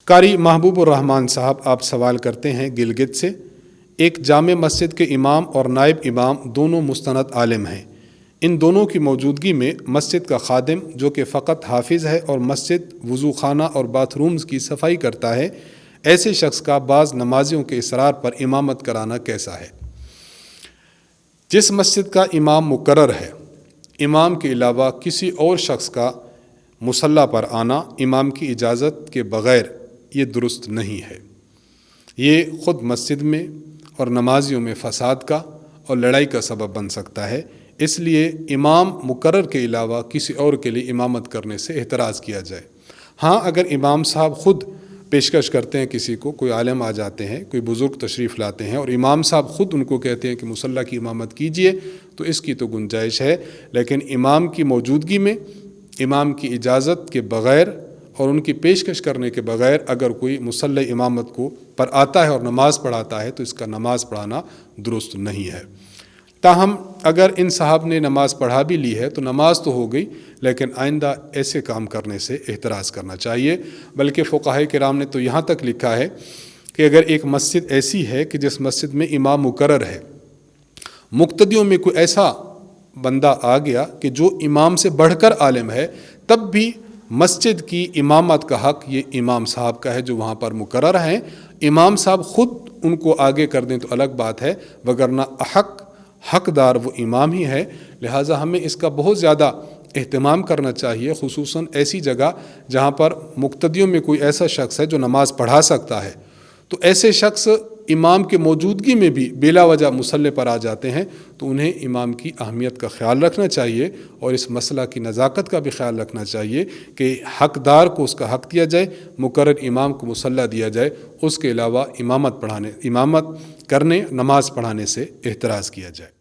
قاری محبوب الرحمان صاحب آپ سوال کرتے ہیں گلگت سے، ایک جامع مسجد کے امام اور نائب امام دونوں مستند عالم ہیں، ان دونوں کی موجودگی میں مسجد کا خادم جو کہ فقط حافظ ہے اور مسجد وضو خانہ اور باتھ رومز کی صفائی کرتا ہے، ایسے شخص کا بعض نمازیوں کے اصرار پر امامت کرانا کیسا ہے؟ جس مسجد کا امام مقرر ہے، امام کے علاوہ کسی اور شخص کا مصلی پر آنا امام کی اجازت کے بغیر یہ درست نہیں ہے۔ یہ خود مسجد میں اور نمازیوں میں فساد کا اور لڑائی کا سبب بن سکتا ہے، اس لیے امام مقرر کے علاوہ کسی اور کے لیے امامت کرنے سے احتراز کیا جائے۔ ہاں، اگر امام صاحب خود پیشکش کرتے ہیں، کسی کو کوئی عالم آ جاتے ہیں، کوئی بزرگ تشریف لاتے ہیں اور امام صاحب خود ان کو کہتے ہیں کہ مصلی کی امامت کیجئے، تو اس کی تو گنجائش ہے، لیکن امام کی موجودگی میں امام کی اجازت کے بغیر اور ان کی پیشکش کرنے کے بغیر اگر کوئی مصلی امامت کو پر آتا ہے اور نماز پڑھاتا ہے تو اس کا نماز پڑھانا درست نہیں ہے۔ تاہم اگر ان صاحب نے نماز پڑھا بھی لی ہے تو نماز تو ہو گئی، لیکن آئندہ ایسے کام کرنے سے احتراز کرنا چاہیے۔ بلکہ فقہائے کرام نے تو یہاں تک لکھا ہے کہ اگر ایک مسجد ایسی ہے کہ جس مسجد میں امام مقرر ہے، مقتدیوں میں کوئی ایسا بندہ آ گیا کہ جو امام سے بڑھ کر عالم ہے، تب بھی مسجد کی امامت کا حق یہ امام صاحب کا ہے جو وہاں پر مقرر ہیں۔ امام صاحب خود ان کو آگے کر دیں تو الگ بات ہے، وگرنہ حقدار وہ امام ہی ہے۔ لہٰذا ہمیں اس کا بہت زیادہ اہتمام کرنا چاہیے، خصوصاً ایسی جگہ جہاں پر مقتدیوں میں کوئی ایسا شخص ہے جو نماز پڑھا سکتا ہے، تو ایسے شخص امام کے موجودگی میں بھی بلا وجہ مصلی پر آ جاتے ہیں، تو انہیں امام کی اہمیت کا خیال رکھنا چاہیے اور اس مسئلہ کی نزاکت کا بھی خیال رکھنا چاہیے کہ حقدار کو اس کا حق دیا جائے، مقرر امام کو مصلی دیا جائے، اس کے علاوہ امامت کرنے، نماز پڑھانے سے احتراز کیا جائے۔